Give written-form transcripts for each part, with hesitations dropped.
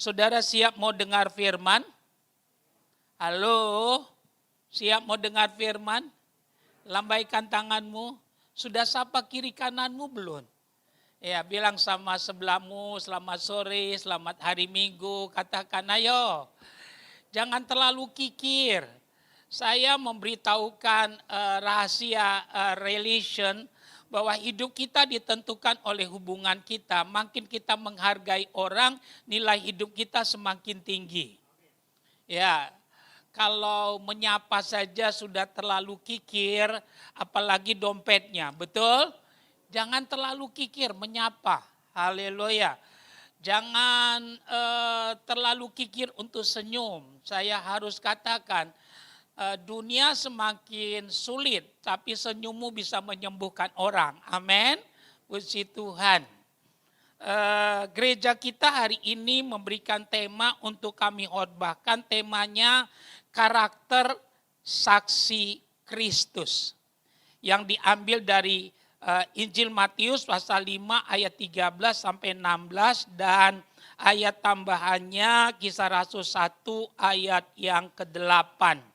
Saudara siap mau dengar firman? Halo, siap mau dengar firman? Lambaikan tanganmu. Sudah sapa kiri kananmu belum? Ya, bilang sama sebelahmu, selamat sore, selamat hari Minggu. Katakan, ayo, jangan terlalu kikir. Saya memberitahukan rahasia relation bahwa hidup kita ditentukan oleh hubungan kita. Makin kita menghargai orang, nilai hidup kita semakin tinggi. Ya, kalau menyapa saja sudah terlalu kikir, apalagi dompetnya, betul? Jangan terlalu kikir menyapa, haleluya. Jangan terlalu kikir untuk senyum. Saya harus katakan, dunia semakin sulit, tapi senyummu bisa menyembuhkan orang. Amin. Puji Tuhan. Gereja kita hari ini memberikan tema untuk kami khotbahkan, temanya karakter saksi Kristus. Yang diambil dari Injil Matius pasal 5 ayat 13 sampai 16 dan ayat tambahannya Kisah Rasul 1 ayat yang ke-8.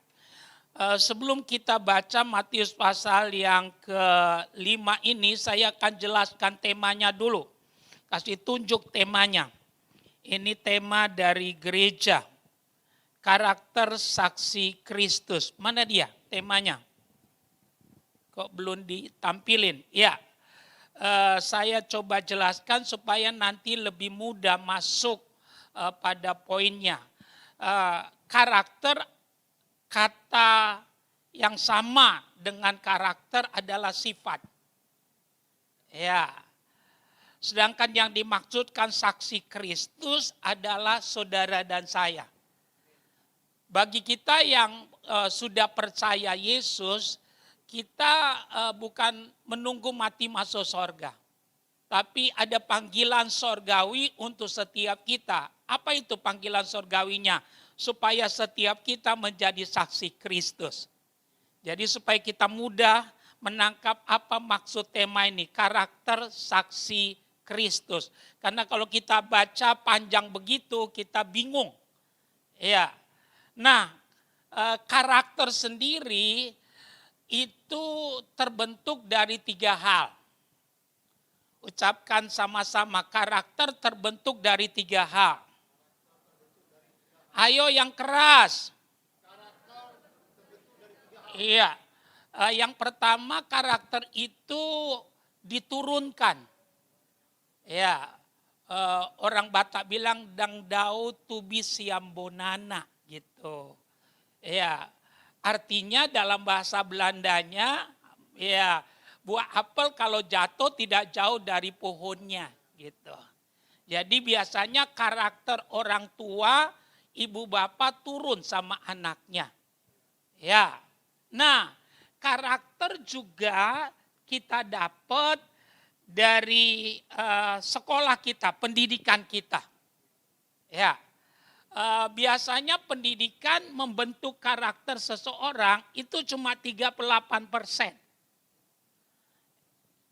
Sebelum kita baca Matius pasal yang ke-5 ini, saya akan jelaskan temanya dulu. Kasih tunjuk temanya. Ini tema dari gereja. Karakter saksi Kristus. Mana dia temanya? Kok belum ditampilin? Ya, saya coba jelaskan supaya nanti lebih mudah masuk pada poinnya. Karakter, kata yang sama dengan karakter adalah sifat. Ya, sedangkan yang dimaksudkan saksi Kristus adalah saudara dan saya. Bagi kita yang sudah percaya Yesus, kita bukan menunggu mati masuk sorga. Tapi ada panggilan sorgawi untuk setiap kita. Apa itu panggilan sorgawinya? Supaya setiap kita menjadi saksi Kristus. Jadi supaya kita mudah menangkap apa maksud tema ini. Karakter saksi Kristus. Karena kalau kita baca panjang begitu kita bingung. Ya. Nah, karakter sendiri itu terbentuk dari 3 hal. Ucapkan sama-sama, karakter terbentuk dari 3 hal. Ayo yang keras. Iya. Yang pertama, karakter itu diturunkan. Ya, orang Batak bilang dang dau tubi siambonana gitu. Ya. Artinya dalam bahasa Belandanya, ya buah apel kalau jatuh tidak jauh dari pohonnya gitu. Jadi biasanya karakter orang tua, ibu bapak turun sama anaknya. Ya, nah karakter juga kita dapat dari sekolah kita, pendidikan kita. Ya. Biasanya pendidikan membentuk karakter seseorang itu cuma 38%.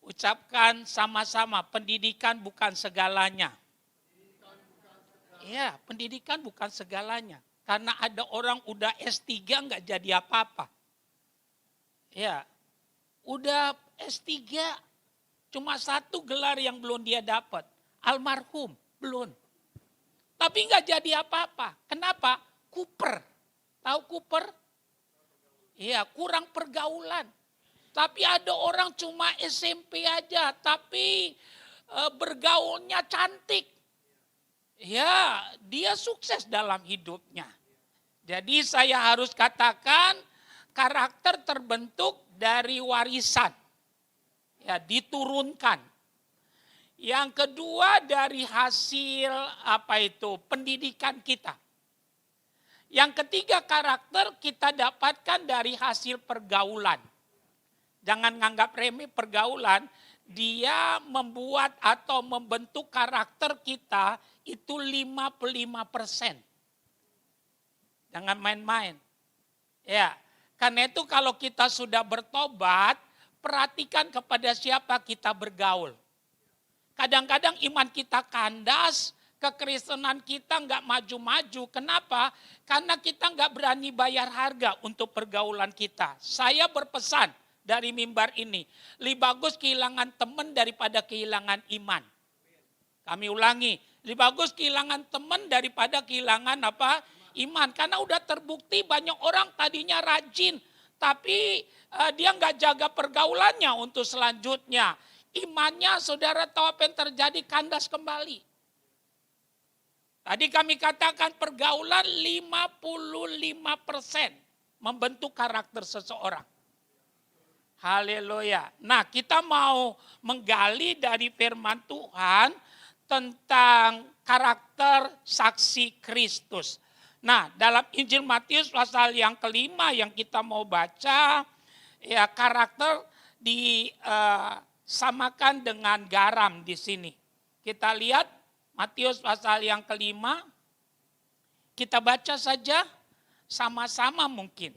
Ucapkan sama-sama, pendidikan bukan segalanya. Iya, pendidikan bukan segalanya. Karena ada orang udah S3 nggak jadi apa-apa. Ya, udah S3 cuma 1 gelar yang belum dia dapat. Almarhum, belum. Tapi nggak jadi apa-apa. Kenapa? Kuper. Tahu kuper? Iya, kurang pergaulan. Tapi ada orang cuma SMP aja, tapi bergaulnya cantik. Ya, dia sukses dalam hidupnya. Jadi saya harus katakan karakter terbentuk dari warisan. Ya, diturunkan. Yang kedua dari hasil pendidikan kita. Yang ketiga karakter kita dapatkan dari hasil pergaulan. Jangan nganggap remeh pergaulan, dia membuat atau membentuk karakter kita itu 55%. Jangan main-main. Ya, karena itu kalau kita sudah bertobat, perhatikan kepada siapa kita bergaul. Kadang-kadang iman kita kandas kekristenan kita nggak maju-maju. Kenapa? Karena kita nggak berani bayar harga untuk pergaulan kita. Saya berpesan dari mimbar ini, lebih bagus kehilangan teman daripada kehilangan iman. Kami ulangi, lebih bagus kehilangan teman daripada kehilangan apa? Iman. Karena udah terbukti banyak orang tadinya rajin, tapi dia nggak jaga pergaulannya untuk selanjutnya. Imannya, saudara tahu apa yang terjadi? Kandas kembali. Tadi kami katakan pergaulan 55% membentuk karakter seseorang. Haleluya. Nah, kita mau menggali dari firman Tuhan tentang karakter saksi Kristus. Nah, dalam Injil Matius pasal yang kelima yang kita mau baca, ya karakter disamakan dengan garam di sini. Kita lihat Matius pasal yang kelima, kita baca saja sama-sama mungkin.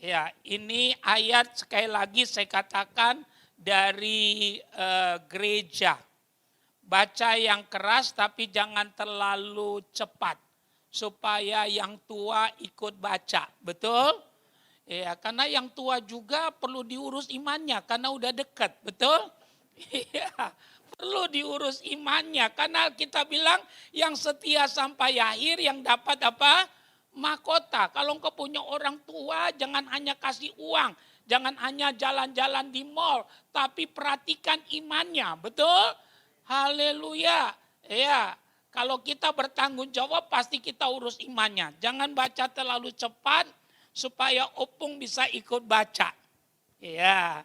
Ya, ini ayat sekali lagi saya katakan dari gereja. Baca yang keras tapi jangan terlalu cepat. Supaya yang tua ikut baca, betul? Ya, karena yang tua juga perlu diurus imannya karena udah dekat, betul? Iya, perlu diurus imannya karena kita bilang yang setia sampai akhir yang dapat apa? Mahkota. Kalau engkau punya orang tua jangan hanya kasih uang, jangan hanya jalan-jalan di mall, tapi perhatikan imannya, betul? Haleluya. Ya, kalau kita bertanggung jawab pasti kita urus imannya. Jangan baca terlalu cepat supaya opung bisa ikut baca. Ya.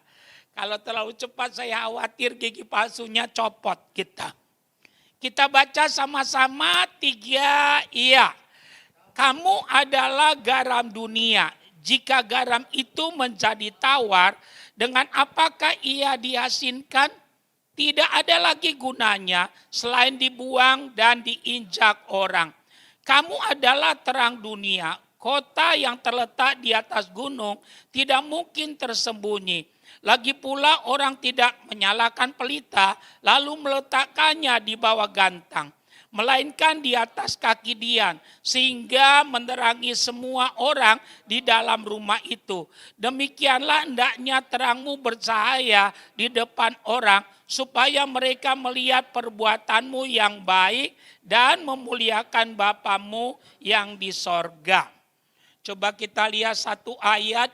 Kalau terlalu cepat saya khawatir gigi palsunya copot kita. Kita baca sama-sama 3 iya. Kamu adalah garam dunia. Jika garam itu menjadi tawar, dengan apakah ia diasinkan? Tidak ada lagi gunanya selain dibuang dan diinjak orang. Kamu adalah terang dunia. Kota yang terletak di atas gunung tidak mungkin tersembunyi. Lagi pula orang tidak menyalakan pelita lalu meletakkannya di bawah gantang. Melainkan di atas kaki dian sehingga menerangi semua orang di dalam rumah itu. Demikianlah hendaknya terangmu bercahaya di depan orang supaya mereka melihat perbuatanmu yang baik dan memuliakan Bapamu yang di sorga. Coba kita lihat satu ayat.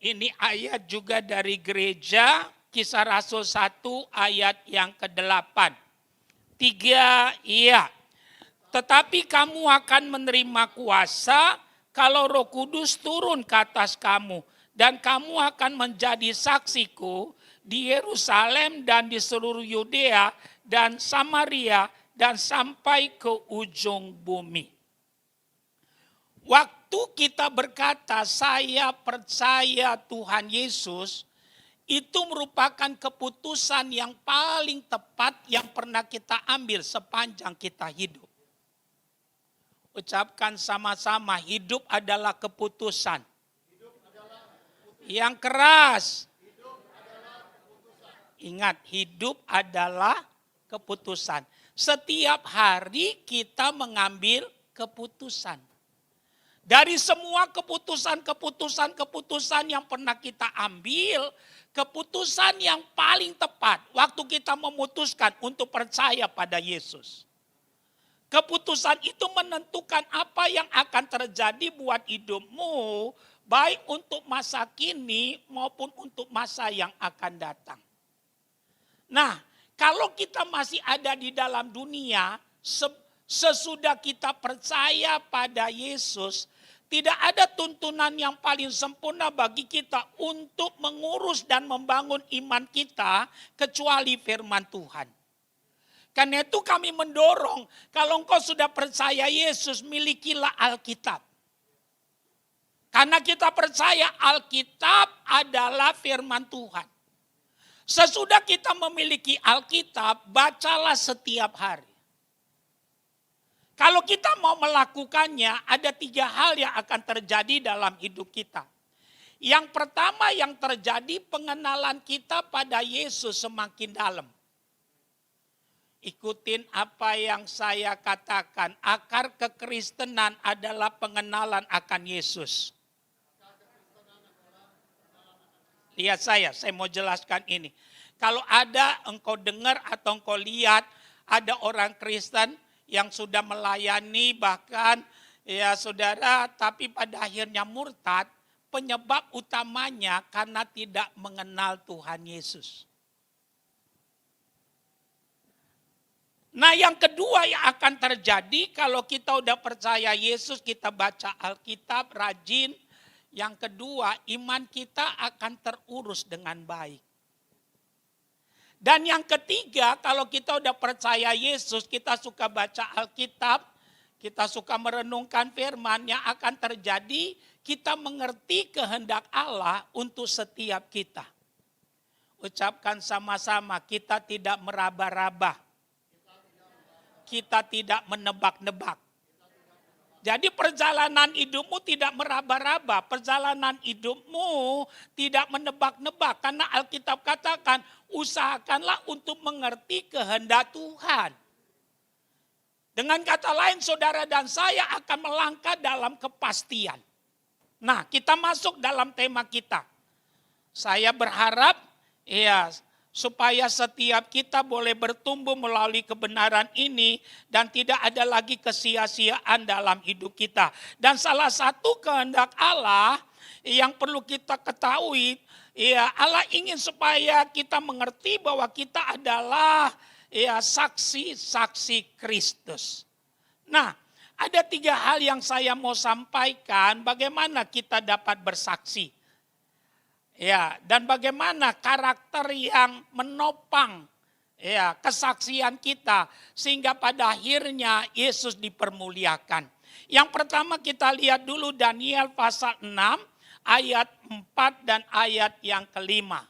Ini ayat juga dari gereja, Kisah Rasul 1 ayat yang ke-8. 3, iya. Tetapi kamu akan menerima kuasa kalau Roh Kudus turun ke atas kamu. Dan kamu akan menjadi saksiku di Yerusalem dan di seluruh Yudea dan Samaria dan sampai ke ujung bumi. Waktu kita berkata saya percaya Tuhan Yesus, itu merupakan keputusan yang paling tepat yang pernah kita ambil sepanjang kita hidup. Ucapkan sama-sama, hidup adalah keputusan. Yang keras. Ingat, hidup adalah keputusan. Setiap hari kita mengambil keputusan. Dari semua keputusan yang pernah kita ambil, keputusan yang paling tepat waktu kita memutuskan untuk percaya pada Yesus. Keputusan itu menentukan apa yang akan terjadi buat hidupmu, baik untuk masa kini maupun untuk masa yang akan datang. Nah, kalau kita masih ada di dalam dunia, sesudah kita percaya pada Yesus, tidak ada tuntunan yang paling sempurna bagi kita untuk mengurus dan membangun iman kita kecuali firman Tuhan. Karena itu kami mendorong, kalau engkau sudah percaya Yesus, milikilah Alkitab. Karena kita percaya Alkitab adalah firman Tuhan. Sesudah kita memiliki Alkitab, bacalah setiap hari. Kalau kita mau melakukannya, ada 3 hal yang akan terjadi dalam hidup kita. Yang pertama yang terjadi, pengenalan kita pada Yesus semakin dalam. Ikutin apa yang saya katakan. Akar kekristenan adalah pengenalan akan Yesus. Lihat saya mau jelaskan ini. Kalau ada engkau dengar atau engkau lihat ada orang Kristen yang sudah melayani bahkan ya saudara, tapi pada akhirnya murtad, penyebab utamanya karena tidak mengenal Tuhan Yesus. Nah yang kedua yang akan terjadi kalau kita udah percaya Yesus, kita baca Alkitab rajin. Yang kedua, iman kita akan terurus dengan baik. Dan yang ketiga, kalau kita udah percaya Yesus, kita suka baca Alkitab, kita suka merenungkan firman, yang akan terjadi, kita mengerti kehendak Allah untuk setiap kita. Ucapkan sama-sama, kita tidak meraba-raba. Kita tidak menebak-nebak. Jadi perjalanan hidupmu tidak meraba-raba. Perjalanan hidupmu tidak menebak-nebak. Karena Alkitab katakan, usahakanlah untuk mengerti kehendak Tuhan. Dengan kata lain, saudara dan saya akan melangkah dalam kepastian. Nah, kita masuk dalam tema kita. Saya berharap, ya, supaya setiap kita boleh bertumbuh melalui kebenaran ini dan tidak ada lagi kesia-siaan dalam hidup kita. Dan salah satu kehendak Allah yang perlu kita ketahui, ya Allah ingin supaya kita mengerti bahwa kita adalah ya saksi-saksi Kristus. Nah, ada 3 hal yang saya mau sampaikan bagaimana kita dapat bersaksi. Ya, dan bagaimana karakter yang menopang ya kesaksian kita sehingga pada akhirnya Yesus dipermuliakan. Yang pertama kita lihat dulu Daniel pasal 6 ayat 4 dan ayat yang kelima.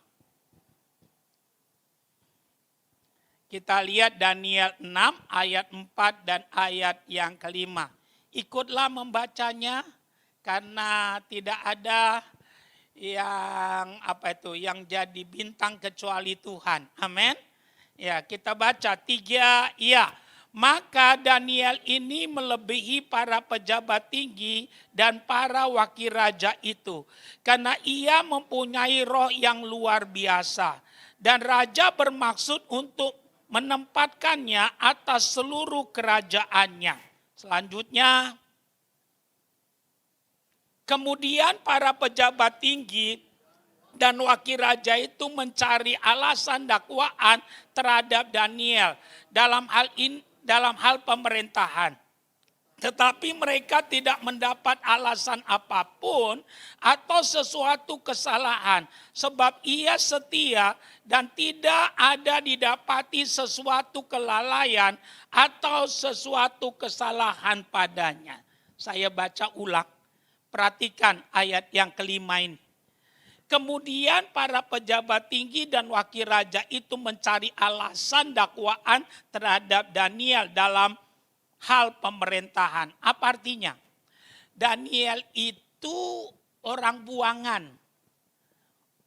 Kita lihat Daniel 6 ayat 4 dan ayat yang kelima. Ikutlah membacanya karena tidak ada yang jadi bintang kecuali Tuhan. Amin. Ya, kita baca 3 ya. Maka Daniel ini melebihi para pejabat tinggi dan para wakil raja itu. Karena ia mempunyai roh yang luar biasa. Dan raja bermaksud untuk menempatkannya atas seluruh kerajaannya. Selanjutnya, kemudian para pejabat tinggi dan wakil raja itu mencari alasan dakwaan terhadap Daniel dalam hal pemerintahan. Tetapi mereka tidak mendapat alasan apapun atau sesuatu kesalahan. Sebab ia setia dan tidak ada didapati sesuatu kelalaian atau sesuatu kesalahan padanya. Saya baca ulang. Perhatikan ayat yang kelima ini. Kemudian para pejabat tinggi dan wakil raja itu mencari alasan dakwaan terhadap Daniel dalam hal pemerintahan. Apa artinya? Daniel itu orang buangan.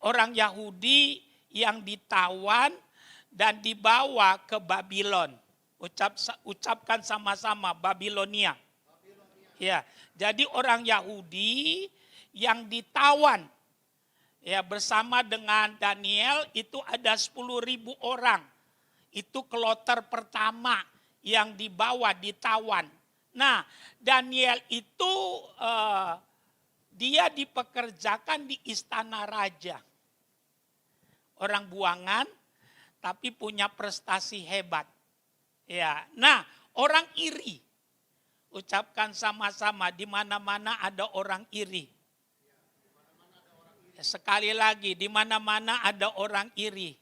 Orang Yahudi yang ditawan dan dibawa ke Babylon. Ucapkan sama-sama Babilonia. Ya, jadi orang Yahudi yang ditawan ya bersama dengan Daniel itu ada 10.000 orang. Itu kloter pertama yang dibawa ditawan. Nah, Daniel itu dia dipekerjakan di istana raja. Orang buangan tapi punya prestasi hebat. Ya, nah orang iri. Ucapkan sama-sama, di mana-mana ada orang iri. Sekali lagi, di mana-mana ada orang iri.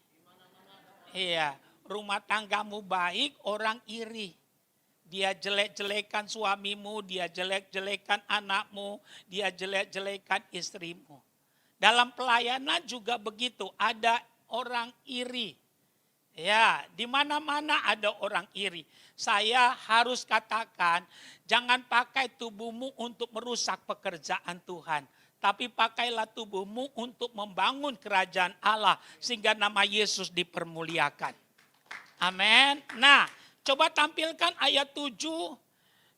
Iya, rumah tanggamu baik, orang iri. Dia jelek-jelekan suamimu, dia jelek-jelekan anakmu, dia jelek-jelekan istrimu. Dalam pelayanan juga begitu, ada orang iri. Ya, di mana-mana ada orang iri. Saya harus katakan, jangan pakai tubuhmu untuk merusak pekerjaan Tuhan. Tapi pakailah tubuhmu untuk membangun kerajaan Allah. Sehingga nama Yesus dipermuliakan. Amin. Nah, coba tampilkan ayat 7.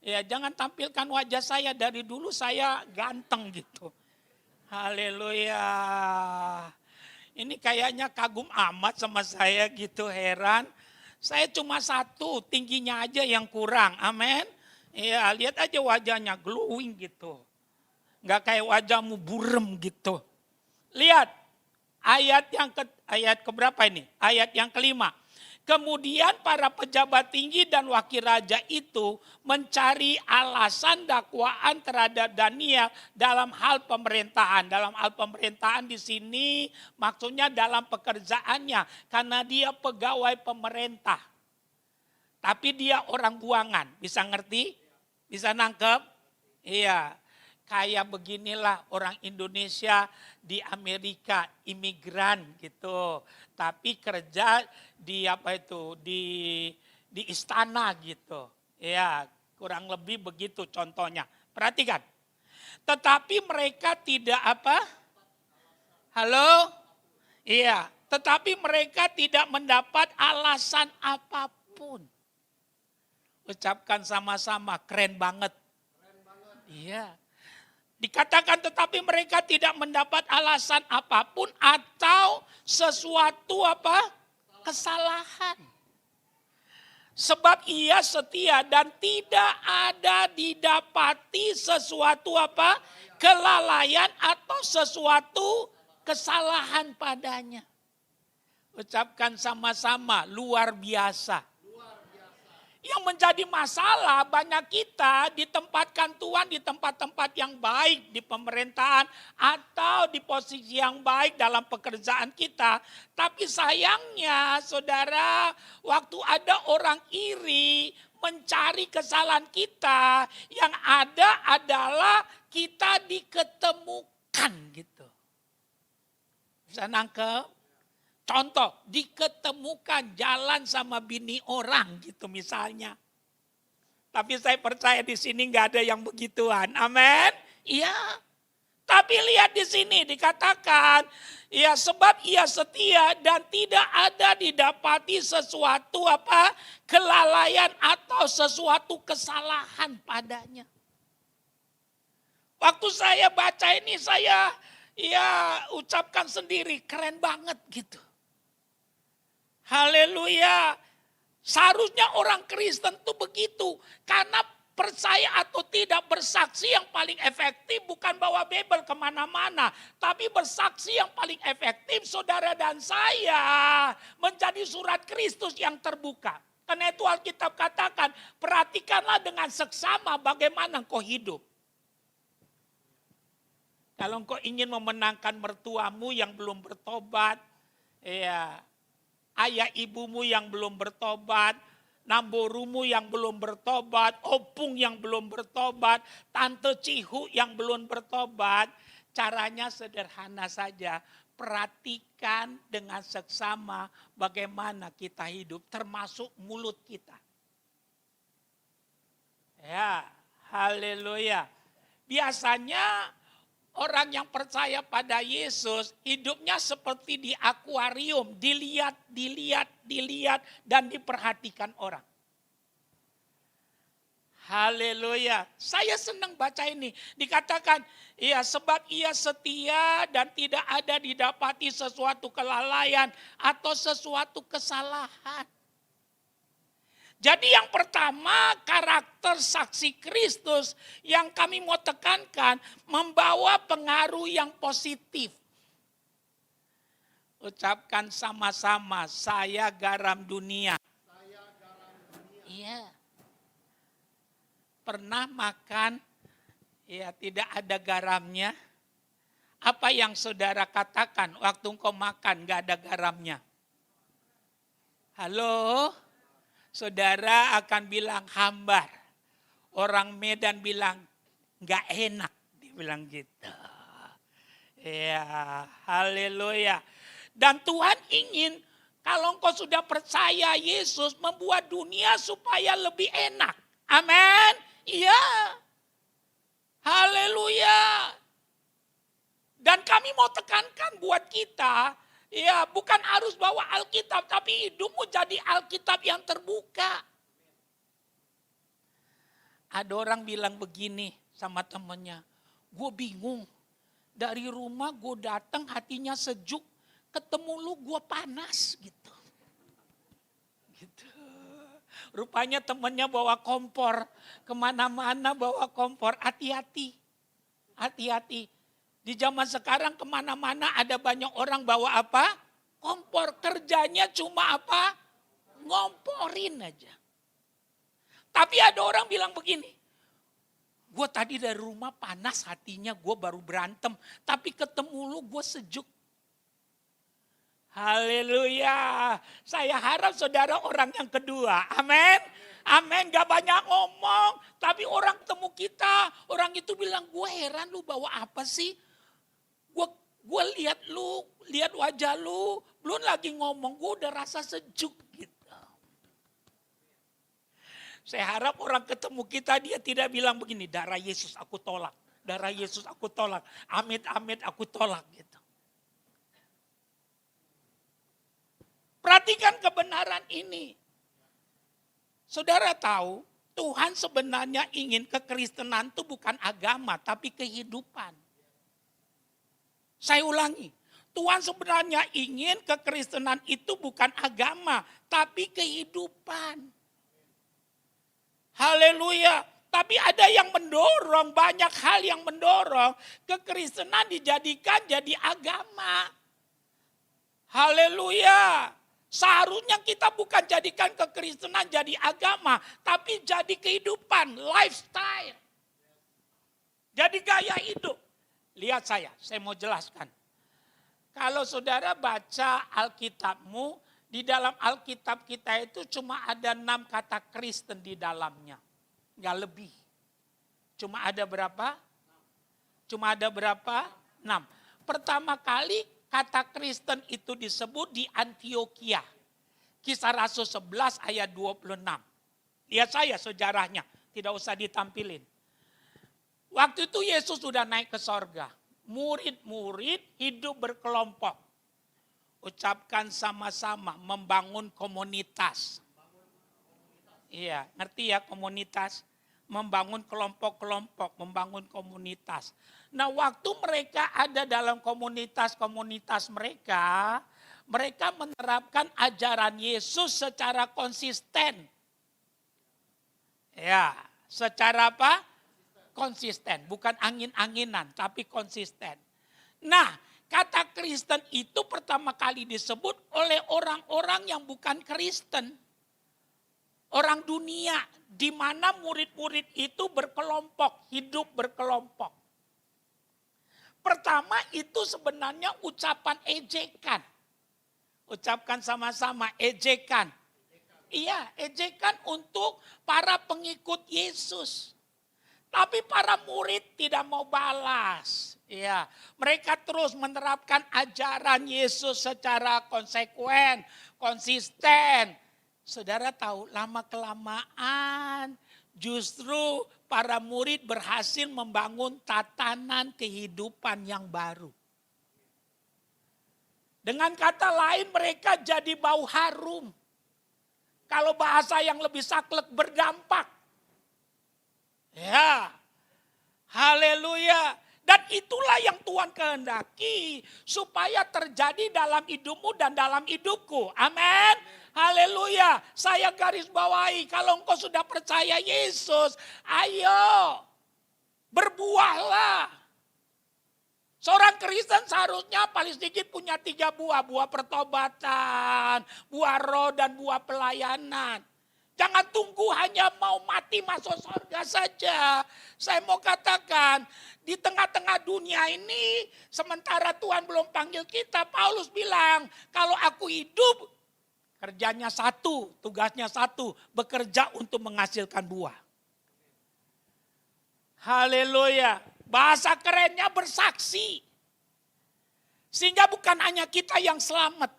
Ya, jangan tampilkan wajah saya, dari dulu saya ganteng gitu. Haleluya. Ini kayaknya kagum amat sama saya gitu, heran. Saya cuma satu, tingginya aja yang kurang. Amin. Ya, lihat aja wajahnya glowing gitu. Nggak kayak wajahmu burem gitu. Lihat ayat keberapa ini? Ayat yang kelima. Kemudian para pejabat tinggi dan wakil raja itu mencari alasan dakwaan terhadap Daniel dalam hal pemerintahan. Dalam hal pemerintahan di sini maksudnya dalam pekerjaannya, karena dia pegawai pemerintah. Tapi dia orang buangan, bisa ngerti? Bisa nangkep? Iya. Kayak beginilah orang Indonesia di Amerika, imigran gitu. Tapi kerja di di istana gitu. Ya, kurang lebih begitu contohnya. Perhatikan. Tetapi mereka tidak apa? Halo? Iya, tetapi mereka tidak mendapat alasan apapun. Ucapkan sama-sama, keren banget. Iya. Dikatakan tetapi mereka tidak mendapat alasan apapun atau sesuatu apa? Kesalahan. Sebab ia setia dan tidak ada didapati sesuatu apa? Kelalaian atau sesuatu kesalahan padanya. Ucapkan sama-sama, luar biasa. Yang menjadi masalah banyak kita ditempatkan Tuhan di tempat-tempat yang baik di pemerintahan atau di posisi yang baik dalam pekerjaan kita. Tapi sayangnya saudara, waktu ada orang iri mencari kesalahan kita, yang ada adalah kita diketemukan gitu. Bisa nangkep? Contoh, diketemukan jalan sama bini orang gitu misalnya. Tapi saya percaya di sini nggak ada yang begituan. Amin. Iya. Tapi lihat di sini dikatakan, ya sebab ia setia dan tidak ada didapati sesuatu apa? Kelalaian atau sesuatu kesalahan padanya. Waktu saya baca ini saya ucapkan sendiri, keren banget gitu. Haleluya. Seharusnya orang Kristen itu begitu. Karena percaya atau tidak, bersaksi yang paling efektif bukan bawa Bible kemana-mana. Tapi bersaksi yang paling efektif saudara dan saya menjadi surat Kristus yang terbuka. Karena itu Alkitab katakan, perhatikanlah dengan seksama bagaimana engkau hidup. Kalau engkau ingin memenangkan mertuamu yang belum bertobat, ya, ayah ibumu yang belum bertobat, namborumu yang belum bertobat, opung yang belum bertobat, tante cihu yang belum bertobat. Caranya sederhana saja, perhatikan dengan seksama bagaimana kita hidup, termasuk mulut kita. Ya, haleluya. Biasanya orang yang percaya pada Yesus hidupnya seperti di akuarium, dilihat, dan diperhatikan orang. Haleluya. Saya senang baca ini. Dikatakan, ya sebab ia setia dan tidak ada didapati sesuatu kelalaian atau sesuatu kesalahan. Jadi yang pertama, karakter saksi Kristus yang kami mau tekankan membawa pengaruh yang positif. Ucapkan sama-sama, saya garam dunia. Iya. Pernah makan, ya tidak ada garamnya. Apa yang saudara katakan waktu engkau makan gak ada garamnya? Halo? Saudara akan bilang hambar. Orang Medan bilang gak enak. Dia bilang gitu. Ya, haleluya. Dan Tuhan ingin kalau engkau sudah percaya Yesus membuat dunia supaya lebih enak. Amin. Iya. Haleluya. Dan kami mau tekankan buat kita, Ya, bukan harus bawa Alkitab, tapi hidupmu jadi Alkitab yang terbuka. Ada orang bilang begini sama temennya, gue bingung. Dari rumah gue datang hatinya sejuk, ketemu lu gue panas gitu. Gitu. Rupanya temennya bawa kompor, kemana-mana bawa kompor, hati-hati. Hati-hati. Di zaman sekarang kemana-mana ada banyak orang bawa apa? Kompor, kerjanya cuma apa? Ngomporin aja. Tapi ada orang bilang begini, gue tadi dari rumah panas hatinya, gue baru berantem. Tapi ketemu lu gue sejuk. Haleluya. Saya harap saudara orang yang kedua. Amin. Amin. Gak banyak ngomong. Tapi orang ketemu kita. Orang itu bilang, gue heran lu bawa apa sih? Gue lihat lu, lihat wajah lu. Belum lagi ngomong, gue udah rasa sejuk gitu. Saya harap orang ketemu kita dia tidak bilang begini, darah Yesus aku tolak. Darah Yesus aku tolak. Amit-amit aku tolak gitu. Perhatikan kebenaran ini. Saudara tahu Tuhan sebenarnya ingin kekristenan itu bukan agama tapi kehidupan. Saya ulangi. Tuhan sebenarnya ingin kekristenan itu bukan agama tapi kehidupan. Haleluya. Tapi ada yang mendorong, banyak hal yang mendorong kekristenan dijadikan jadi agama. Haleluya. Seharusnya kita bukan jadikan kekristenan jadi agama, tapi jadi kehidupan, lifestyle. Jadi gaya hidup. Lihat saya mau jelaskan. Kalau saudara baca Alkitabmu, di dalam Alkitab kita itu cuma ada 6 kata Kristen di dalamnya. Enggak lebih. Cuma ada berapa? Cuma ada berapa? 6. Pertama kali kata Kristen itu disebut di Antioquia. Kisah Rasul 11 ayat 26. Lihat saya sejarahnya, tidak usah ditampilin. Waktu itu Yesus sudah naik ke sorga. Murid-murid hidup berkelompok. Ucapkan sama-sama, membangun komunitas. Iya, ngerti ya komunitas? Membangun kelompok-kelompok, membangun komunitas. Nah waktu mereka ada dalam komunitas-komunitas mereka, mereka menerapkan ajaran Yesus secara konsisten. Ya, secara apa? Konsisten, bukan angin-anginan, tapi konsisten. Nah, kata Kristen itu pertama kali disebut oleh orang-orang yang bukan Kristen. Orang dunia, di mana murid-murid itu berkelompok, hidup berkelompok. Pertama itu sebenarnya ucapan ejekan. Ucapkan sama-sama, ejekan. Iya, ejekan untuk para pengikut Yesus. Tapi para murid tidak mau balas. Ya, mereka terus menerapkan ajaran Yesus secara konsekuen, konsisten. Saudara tahu lama-kelamaan justru para murid berhasil membangun tatanan kehidupan yang baru. Dengan kata lain mereka jadi bau harum. Kalau bahasa yang lebih saklek berdampak. Ya, haleluya. Dan itulah yang Tuhan kehendaki supaya terjadi dalam hidupmu dan dalam hidupku. Amin. Haleluya. Saya garis bawahi kalau engkau sudah percaya Yesus, ayo berbuahlah. Seorang Kristen seharusnya paling sedikit punya 3 buah. Buah pertobatan, buah roh dan buah pelayanan. Jangan tunggu hanya mau mati masuk surga saja. Saya mau katakan di tengah-tengah dunia ini sementara Tuhan belum panggil kita. Paulus bilang kalau aku hidup kerjanya satu, tugasnya satu. Bekerja untuk menghasilkan buah. Haleluya. Bahasa kerennya bersaksi. Sehingga bukan hanya kita yang selamat.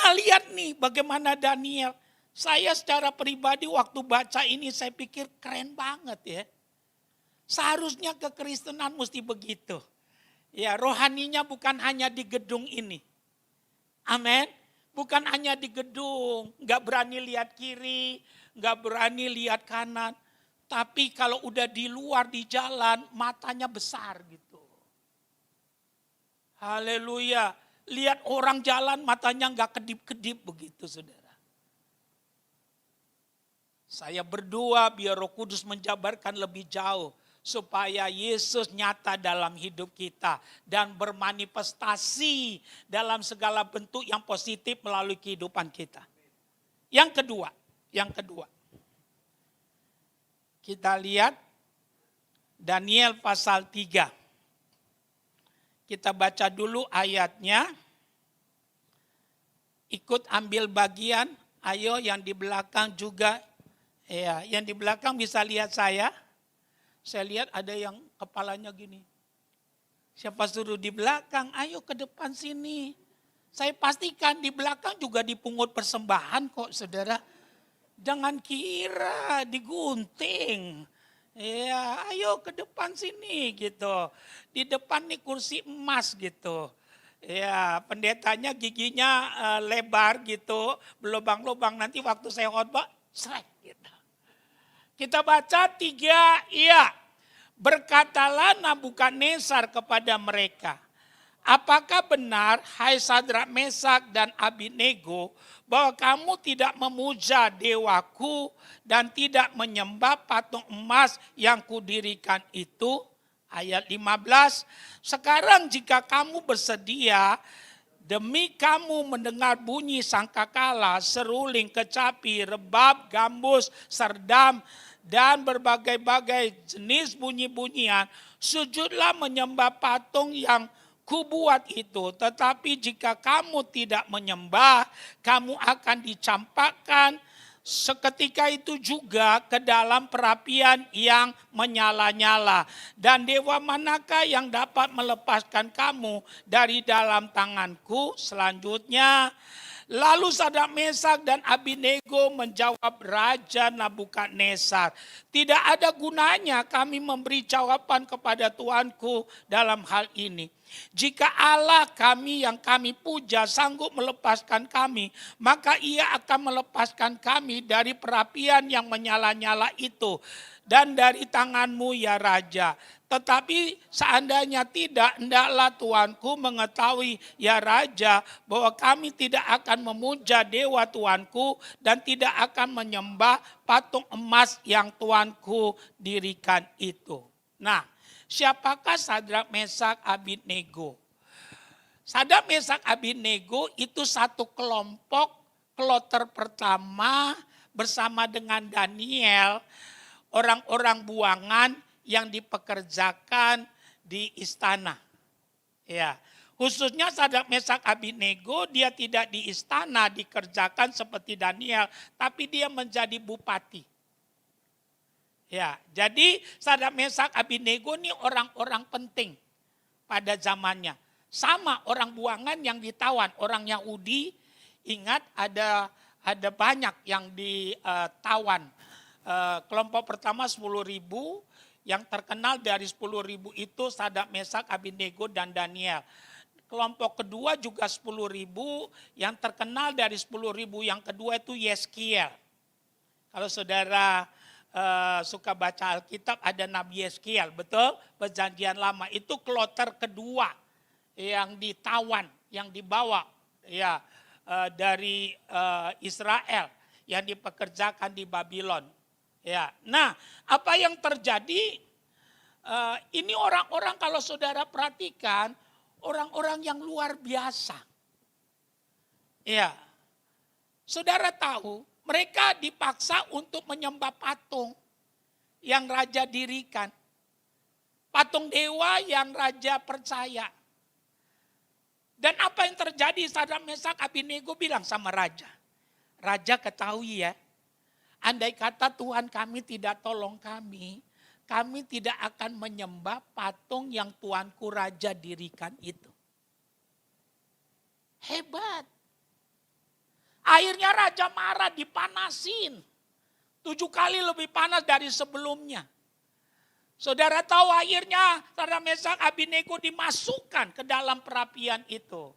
Nah lihat nih bagaimana Daniel. Saya secara pribadi waktu baca ini saya pikir keren banget ya. Seharusnya kekristenan mesti begitu. Ya rohaninya bukan hanya di gedung ini. Amin. Bukan hanya di gedung, nggak berani lihat kiri, nggak berani lihat kanan. Tapi kalau udah di luar, di jalan, matanya besar gitu. Haleluya. Lihat orang jalan, matanya nggak kedip-kedip begitu, saudara. Saya berdoa biar Roh Kudus menjabarkan lebih jauh. Supaya Yesus nyata dalam hidup kita. Dan bermanifestasi dalam segala bentuk yang positif melalui kehidupan kita. Yang kedua. Kita lihat Daniel pasal 3. Kita baca dulu ayatnya. Ikut ambil bagian. Ayo yang di belakang juga. Ya, yang di belakang bisa lihat saya. Saya lihat ada yang kepalanya gini. Siapa suruh di belakang? Ayo ke depan sini. Saya pastikan di belakang juga dipungut persembahan kok, saudara. Jangan kira digunting. Ya, ayo ke depan sini gitu. Di depan nih kursi emas gitu. Ya, pendetanya giginya lebar gitu, berlubang-lubang, nanti waktu saya khotbah, srek gitu. Kita baca 3, iya. Berkatalah Nabukadnezar kepada mereka, apakah benar, hai Sadrak, Mesak, dan Abednego, bahwa kamu tidak memuja dewaku dan tidak menyembah patung emas yang kudirikan itu? Ayat 15, sekarang jika kamu bersedia, demi kamu mendengar bunyi sangkakala, seruling, kecapi, rebab, gambus, serdam, dan berbagai-bagai jenis bunyi-bunyian, sujudlah menyembah patung yang kubuat itu. Tetapi jika kamu tidak menyembah, kamu akan dicampakkan seketika itu juga ke dalam perapian yang menyala-nyala. Dan dewa manakah yang dapat melepaskan kamu dari dalam tanganku? Selanjutnya, lalu Sadrak, Mesak, dan Abednego menjawab Raja Nabukadnezar, tidak ada gunanya kami memberi jawaban kepada Tuanku dalam hal ini. Jika Allah kami yang kami puja sanggup melepaskan kami, maka ia akan melepaskan kami dari perapian yang menyala-nyala itu dan dari tanganmu ya Raja. Tetapi seandainya tidak, hendaklah Tuanku mengetahui ya Raja, bahwa kami tidak akan memuja dewa Tuanku dan tidak akan menyembah patung emas yang Tuanku dirikan itu. Nah, siapakah Sadrak, Mesak, Abednego? Sadrak, Mesak, Abednego itu satu kelompok, kloter pertama bersama dengan Daniel, orang-orang buangan yang dipekerjakan di istana. Ya, khususnya Sadrak, Mesak, Abednego, dia tidak di istana dikerjakan seperti Daniel, tapi dia menjadi bupati. Ya, jadi Sadrak, Mesak, Abednego ini orang-orang penting pada zamannya. Sama orang buangan yang ditawan, orang Yahudi, ingat ada banyak yang ditawan. Kelompok pertama 10.000, yang terkenal dari 10.000 itu Sadrak, Mesak, Abednego, dan Daniel. Kelompok kedua juga 10.000, yang terkenal dari 10.000 yang kedua itu Yeskiel. Kalau saudara suka baca Alkitab, ada Nabi Yeskiel, betul? Perjanjian Lama itu kloter kedua yang ditawan, yang dibawa ya dari Israel yang dipekerjakan di Babylon. Ya, nah apa yang terjadi? Ini orang-orang kalau saudara perhatikan, orang-orang yang luar biasa. Ya, saudara tahu mereka dipaksa untuk menyembah patung yang raja dirikan. Patung dewa yang raja percaya. Dan apa yang terjadi? Sadrak, Mesak, Abednego bilang sama raja. Raja ketahui ya, andai kata Tuhan kami tidak tolong kami tidak akan menyembah patung yang Tuanku raja dirikan itu. Hebat. Akhirnya raja marah, dipanasin. 7 kali lebih panas dari sebelumnya. Saudara tahu akhirnya Sadrak, Mesak, Abednego dimasukkan ke dalam perapian itu.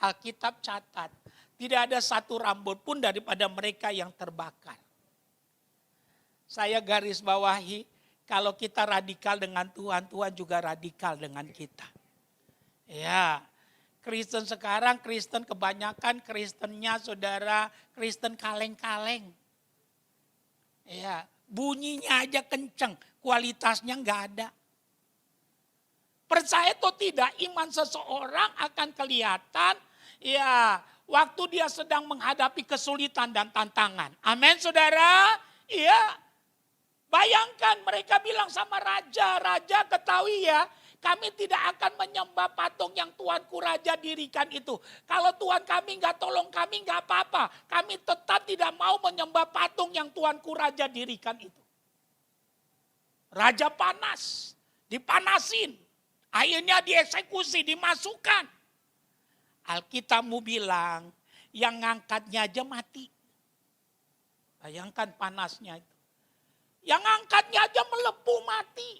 Alkitab catat, tidak ada satu rambut pun daripada mereka yang terbakar. Saya garis bawahi, kalau kita radikal dengan Tuhan, Tuhan juga radikal dengan kita. Ya, Kristen sekarang, Kristen kebanyakan Kristennya saudara, Kristen kaleng-kaleng. Ya, bunyinya aja kenceng, kualitasnya nggak ada. Percaya atau tidak, iman seseorang akan kelihatan ya waktu dia sedang menghadapi kesulitan dan tantangan. Amin saudara? Iya. Bayangkan mereka bilang sama raja, raja ketahui ya, kami tidak akan menyembah patung yang Tuanku Raja dirikan itu. Kalau Tuhan kami nggak tolong kami nggak apa-apa. Kami tetap tidak mau menyembah patung yang Tuanku Raja dirikan itu. Raja panas, dipanasin. Akhirnya dieksekusi, dimasukkan. Alkitabmu bilang yang ngangkatnya aja mati. Bayangkan panasnya itu. Yang ngangkatnya aja melepuh mati.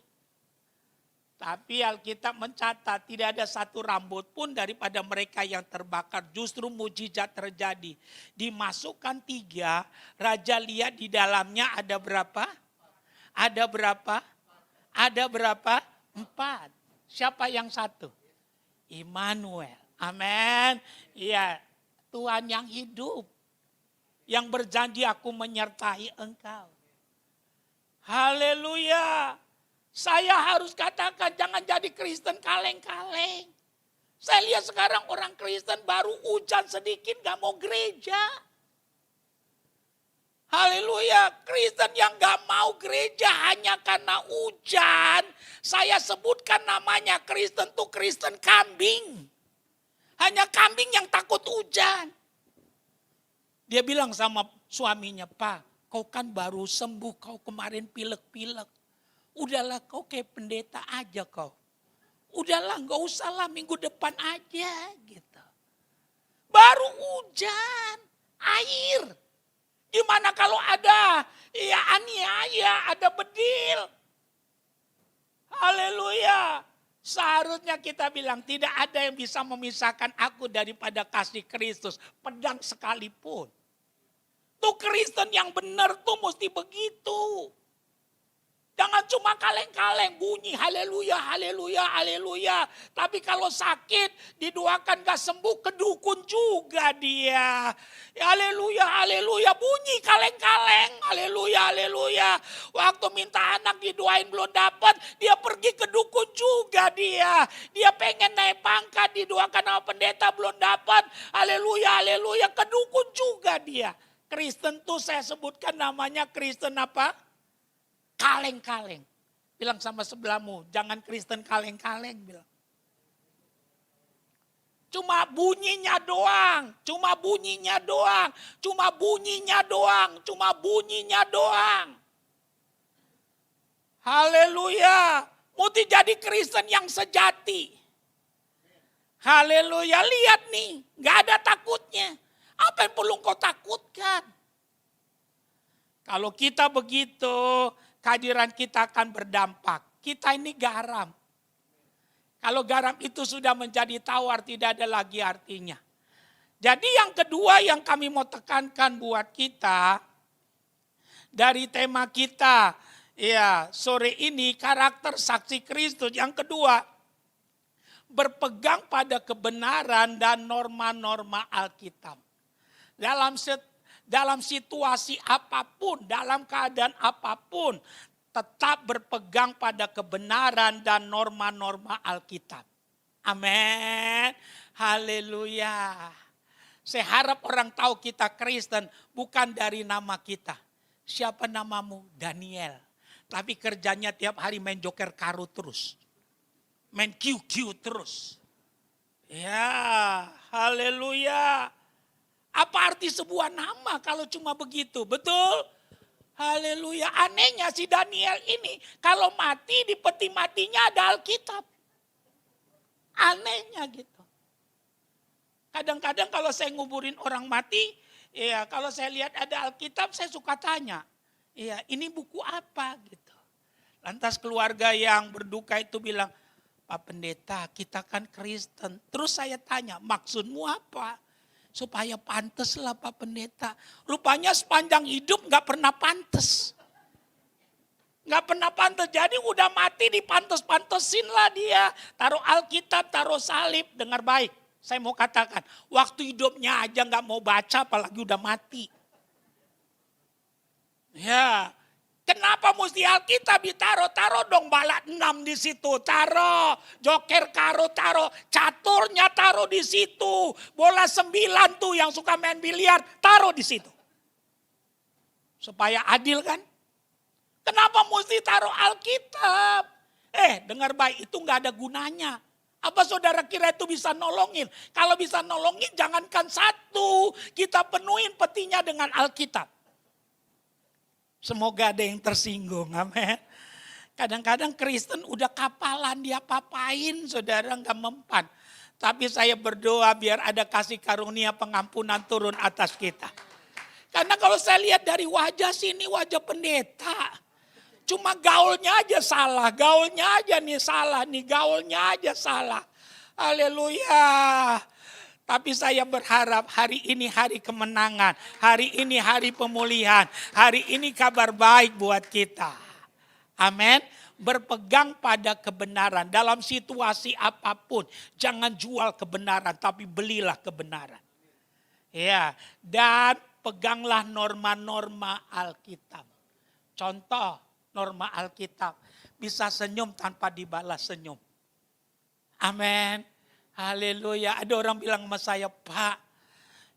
Tapi Alkitab mencatat tidak ada satu rambut pun daripada mereka yang terbakar. Justru mujizat terjadi. Dimasukkan 3, raja lihat di dalamnya ada berapa? Ada berapa? Ada berapa? 4. Siapa yang 1? Immanuel. Amin. Iya, Tuhan yang hidup. Yang berjanji aku menyertai engkau. Haleluya. Saya harus katakan jangan jadi Kristen kaleng-kaleng. Saya lihat sekarang orang Kristen baru hujan sedikit gak mau gereja. Haleluya. Kristen yang gak mau gereja hanya karena hujan. Saya sebutkan namanya Kristen tuh Kristen kambing. Hanya kambing yang takut hujan. Dia bilang sama suaminya, Pak, kau kan baru sembuh, kau kemarin pilek-pilek. Udahlah kau kayak pendeta aja kau. Udahlah gak usahlah minggu depan aja gitu. Baru hujan, air. Gimana kalau ada ya aniaya, ada bedil. Haleluya. Seharusnya kita bilang tidak ada yang bisa memisahkan aku daripada kasih Kristus. Pedang sekalipun. Tuh Kristen yang benar tuh mesti begitu. Jangan cuma kaleng-kaleng bunyi haleluya, haleluya, haleluya. Tapi kalau sakit didoakan gak sembuh kedukun juga dia. Haleluya, haleluya bunyi kaleng-kaleng. Haleluya, haleluya. Waktu minta anak didoain belum dapat, dia pergi ke dukun juga dia. Dia pengen naik pangkat didoakan sama pendeta belum dapat. Haleluya, haleluya ke dukun juga dia. Kristen tuh saya sebutkan namanya Kristen apa? Kaleng-kaleng. Bilang sama sebelahmu, jangan Kristen kaleng-kaleng. Bilang. Cuma bunyinya doang, cuma bunyinya doang, cuma bunyinya doang, cuma bunyinya doang. Haleluya. Mesti jadi Kristen yang sejati. Haleluya, lihat nih, gak ada takutnya. Apa yang perlu kau takutkan? Kalau kita begitu, kehadiran kita akan berdampak. Kita ini garam. Kalau garam itu sudah menjadi tawar, tidak ada lagi artinya. Jadi yang kedua yang kami mau tekankan buat kita, dari tema kita ya sore ini, karakter saksi Kristus. Yang kedua, berpegang pada kebenaran dan norma-norma Alkitab. Dalam situasi apapun, dalam keadaan apapun, tetap berpegang pada kebenaran dan norma-norma Alkitab. Amin. Haleluya. Saya harap orang tahu kita Kristen bukan dari nama kita. Siapa namamu? Daniel. Tapi kerjanya tiap hari main joker kartu terus. Main QQ terus. Ya, haleluya. Apa arti sebuah nama kalau cuma begitu? Betul? Haleluya. Anehnya si Daniel ini kalau mati di peti matinya ada Alkitab. Anehnya gitu. Kadang-kadang kalau saya nguburin orang mati, ya kalau saya lihat ada Alkitab saya suka tanya. Ya ini buku apa gitu. Lantas keluarga yang berduka itu bilang, Pak Pendeta, kita kan Kristen. Terus saya tanya, maksudmu apa? Supaya pantes lah Pak Pendeta. Rupanya sepanjang hidup gak pernah pantes. Gak pernah pantes, jadi udah mati dipantes-pantesin lah dia. Taruh Alkitab, taruh salib, dengar baik. Saya mau katakan, waktu hidupnya aja gak mau baca apalagi udah mati. Ya, kenapa mesti Alkitab ditaruh? Taruh dong bala 6 di situ. Taruh joker karo, taruh caturnya taruh di situ. Bola 9 tuh yang suka main biliar, taruh di situ. Supaya adil kan? Kenapa mesti taruh Alkitab? Dengar baik, itu gak ada gunanya. Apa saudara kira itu bisa nolongin? Kalau bisa nolongin jangankan satu, kita penuhin petinya dengan Alkitab. Semoga ada yang tersinggung, amin. Kadang-kadang Kristen udah kapalan, dia papain, saudara gak mempan. Tapi saya berdoa biar ada kasih karunia pengampunan turun atas kita. Karena kalau saya lihat dari wajah sini, wajah pendeta. Cuma gaulnya aja salah, gaulnya aja nih salah, nih gaulnya aja salah. Haleluya. Tapi saya berharap hari ini hari kemenangan, hari ini hari pemulihan, hari ini kabar baik buat kita. Amin. Berpegang pada kebenaran dalam situasi apapun. Jangan jual kebenaran, tapi belilah kebenaran. Ya, dan peganglah norma-norma Alkitab. Contoh, norma Alkitab. Bisa senyum tanpa dibalas senyum. Amin. Haleluya. Ada orang bilang sama saya, Pak,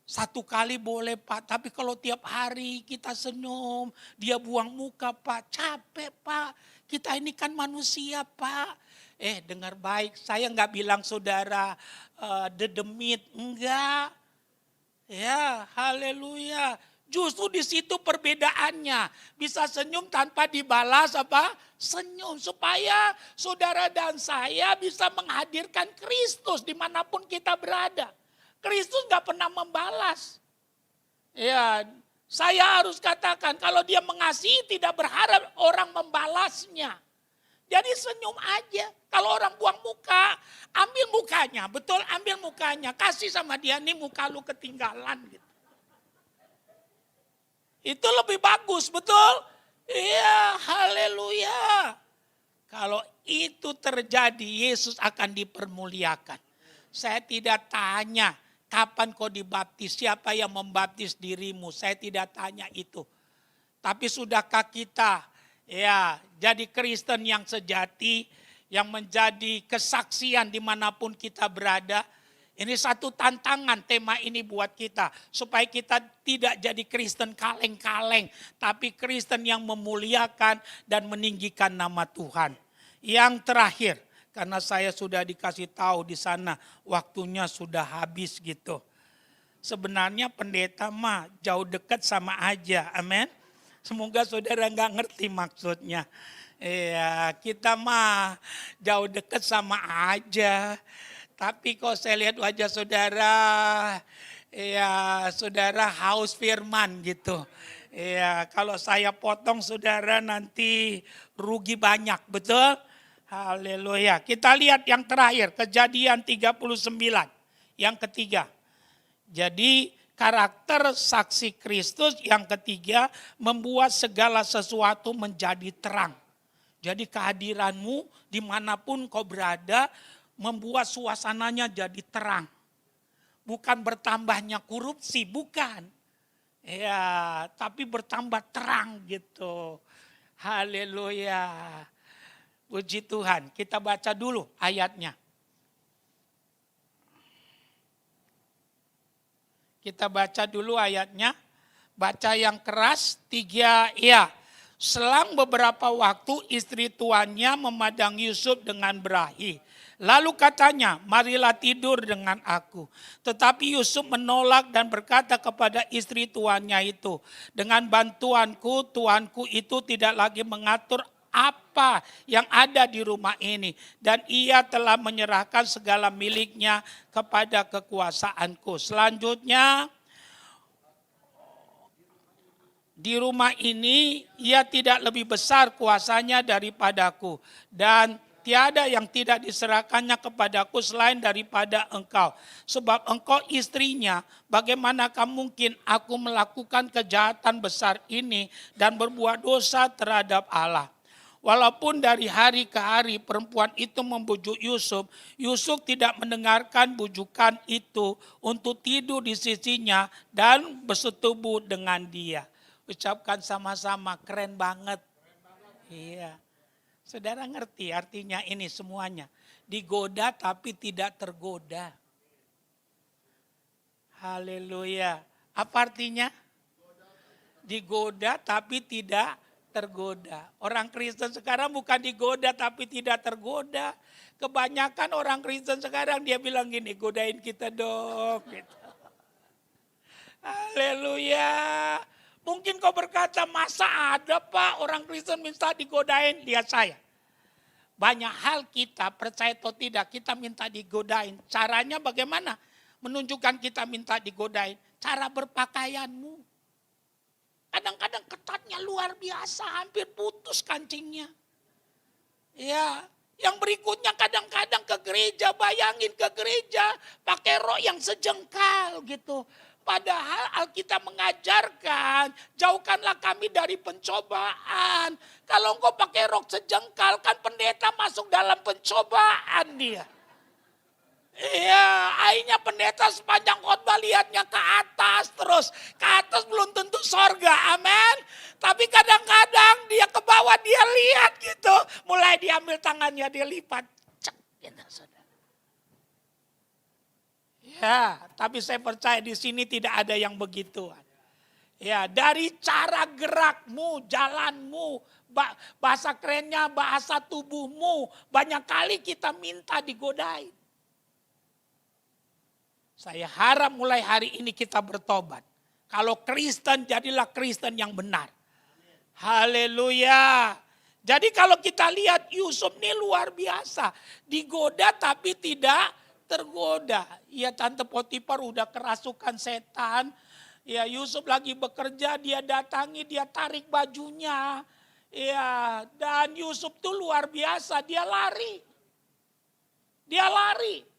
1 kali boleh Pak. Tapi kalau tiap hari kita senyum, dia buang muka Pak. Capek Pak. Kita ini kan manusia Pak. Dengar baik. Saya gak bilang saudara dedemit. Enggak. Ya, haleluya. Justru di situ perbedaannya. Bisa senyum tanpa dibalas apa? Senyum. Supaya saudara dan saya bisa menghadirkan Kristus dimanapun kita berada. Kristus gak pernah membalas. Ya, saya harus katakan kalau dia mengasihi tidak berharap orang membalasnya. Jadi senyum aja. Kalau orang buang muka, ambil mukanya. Betul, ambil mukanya. Kasih sama dia, nih muka lu ketinggalan gitu. Itu lebih bagus, betul? Iya, haleluya. Kalau itu terjadi, Yesus akan dipermuliakan. Saya tidak tanya, kapan kau dibaptis, siapa yang membaptis dirimu. Saya tidak tanya itu. Tapi sudahkah kita jadi Kristen yang sejati, yang menjadi kesaksian dimanapun kita berada. Ini satu tantangan tema ini buat kita. Supaya kita tidak jadi Kristen kaleng-kaleng. Tapi Kristen yang memuliakan dan meninggikan nama Tuhan. Yang terakhir, karena saya sudah dikasih tahu di sana waktunya sudah habis gitu. Sebenarnya pendeta mah jauh dekat sama aja, amin. Semoga saudara nggak ngerti maksudnya. Kita mah jauh dekat sama aja. Tapi kok saya lihat wajah saudara, saudara haus firman gitu. Kalau saya potong saudara nanti rugi banyak, betul? Haleluya. Kita lihat yang terakhir, Kejadian 39, yang ketiga. Jadi karakter saksi Kristus yang ketiga membuat segala sesuatu menjadi terang. Jadi kehadiranmu dimanapun kau berada, membuat suasananya jadi terang. Bukan bertambahnya korupsi, bukan. Tapi bertambah terang gitu. Haleluya. Puji Tuhan. Kita baca dulu ayatnya. Kita baca dulu ayatnya. Baca yang keras, 3, Selang beberapa waktu istri tuannya memandang Yusuf dengan berahi. Lalu katanya, marilah tidur dengan aku. Tetapi Yusuf menolak dan berkata kepada istri tuannya itu, dengan bantuanku, tuanku itu tidak lagi mengatur apa yang ada di rumah ini. Dan ia telah menyerahkan segala miliknya kepada kekuasaanku. Selanjutnya, di rumah ini ia tidak lebih besar kuasanya daripadaku. Dan tiada yang tidak diserahkannya kepadaku selain daripada engkau. Sebab engkau istrinya, bagaimanakah mungkin aku melakukan kejahatan besar ini dan berbuat dosa terhadap Allah. Walaupun dari hari ke hari perempuan itu membujuk Yusuf, Yusuf tidak mendengarkan bujukan itu untuk tidur di sisinya dan bersetubuh dengan dia. Ucapkan sama-sama, keren banget. Iya. Saudara ngerti artinya ini semuanya. Digoda tapi tidak tergoda. Haleluya. Apa artinya? Digoda tapi tidak tergoda. Orang Kristen sekarang bukan digoda tapi tidak tergoda. Kebanyakan orang Kristen sekarang dia bilang gini, godain kita dong. Gitu. Haleluya. Mungkin kau berkata, masa ada Pak orang Kristen minta digodain? Lihat saya. Banyak hal kita percaya atau tidak kita minta digodain. Caranya bagaimana? Menunjukkan kita minta digodain. Cara berpakaianmu. Kadang-kadang ketatnya luar biasa, hampir putus kancingnya. Ya, yang berikutnya kadang-kadang ke gereja, bayangin ke gereja pakai rok yang sejengkal gitu. Padahal Alkitab mengajarkan, jauhkanlah kami dari pencobaan. Kalau engkau pakai rok sejengkal, kan pendeta masuk dalam pencobaan dia. Iya, akhirnya pendeta sepanjang khotbah lihatnya ke atas terus. Ke atas belum tentu sorga, amin. Tapi kadang-kadang dia ke bawah, dia lihat gitu. Mulai diambil tangannya, dia lipat. Cek, gitu, saudara. Ya, tapi saya percaya di sini tidak ada yang begituan. Ya, dari cara gerakmu, jalanmu, bahasa kerennya bahasa tubuhmu, banyak kali kita minta digodain. Saya harap mulai hari ini kita bertobat. Kalau Kristen, jadilah Kristen yang benar. Haleluya. Jadi kalau kita lihat Yusuf ini luar biasa. Digoda tapi tidak tergoda. Ya Tante Potifar udah kerasukan setan. Ya Yusuf lagi bekerja, dia datangi, dia tarik bajunya. Ya, dan Yusuf tuh luar biasa, dia lari. Dia lari.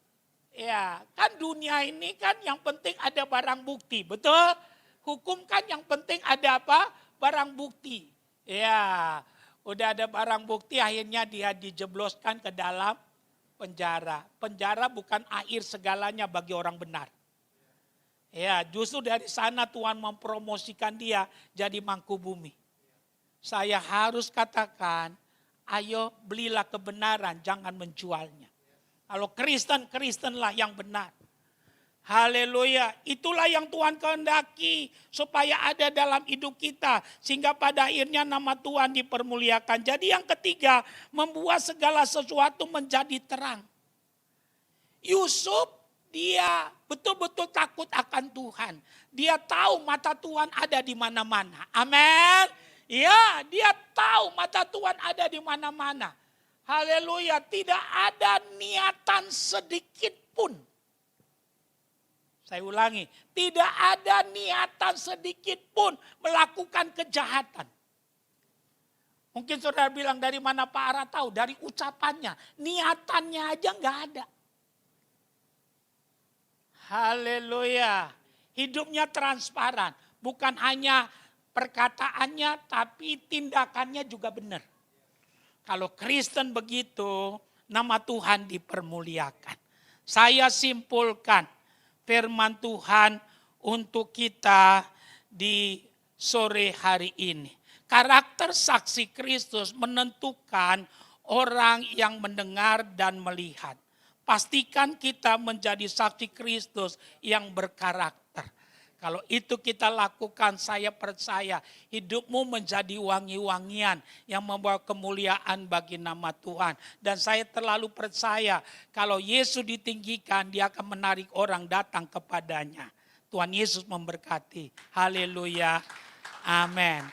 Ya, kan dunia ini kan yang penting ada barang bukti, betul? Hukum kan yang penting ada apa? Barang bukti. Ya, udah ada barang bukti akhirnya dia dijebloskan ke dalam penjara. Penjara bukan akhir segalanya bagi orang benar. Ya, justru dari sana Tuhan mempromosikan dia jadi mangku bumi. Saya harus katakan, ayo belilah kebenaran, jangan menjualnya. Kalau Kristen, Kristenlah yang benar. Haleluya. Itulah yang Tuhan kehendaki supaya ada dalam hidup kita. Sehingga pada akhirnya nama Tuhan dipermuliakan. Jadi yang ketiga, membuat segala sesuatu menjadi terang. Yusuf dia betul-betul takut akan Tuhan. Dia tahu mata Tuhan ada di mana-mana. Amin. Ya, dia tahu mata Tuhan ada di mana-mana. Haleluya, tidak ada niatan sedikit pun. Saya ulangi, tidak ada niatan sedikit pun melakukan kejahatan. Mungkin saudara bilang dari mana Pak Ara tahu? Dari ucapannya, niatannya aja nggak ada. Haleluya, hidupnya transparan. Bukan hanya perkataannya, tapi tindakannya juga benar. Kalau Kristen begitu, nama Tuhan dipermuliakan. Saya simpulkan firman Tuhan untuk kita di sore hari ini. Karakter saksi Kristus menentukan orang yang mendengar dan melihat. Pastikan kita menjadi saksi Kristus yang berkarakter. Kalau itu kita lakukan, saya percaya hidupmu menjadi wangi-wangian yang membawa kemuliaan bagi nama Tuhan. Dan saya terlalu percaya kalau Yesus ditinggikan, dia akan menarik orang datang kepadanya. Tuhan Yesus memberkati. Haleluya. Amin.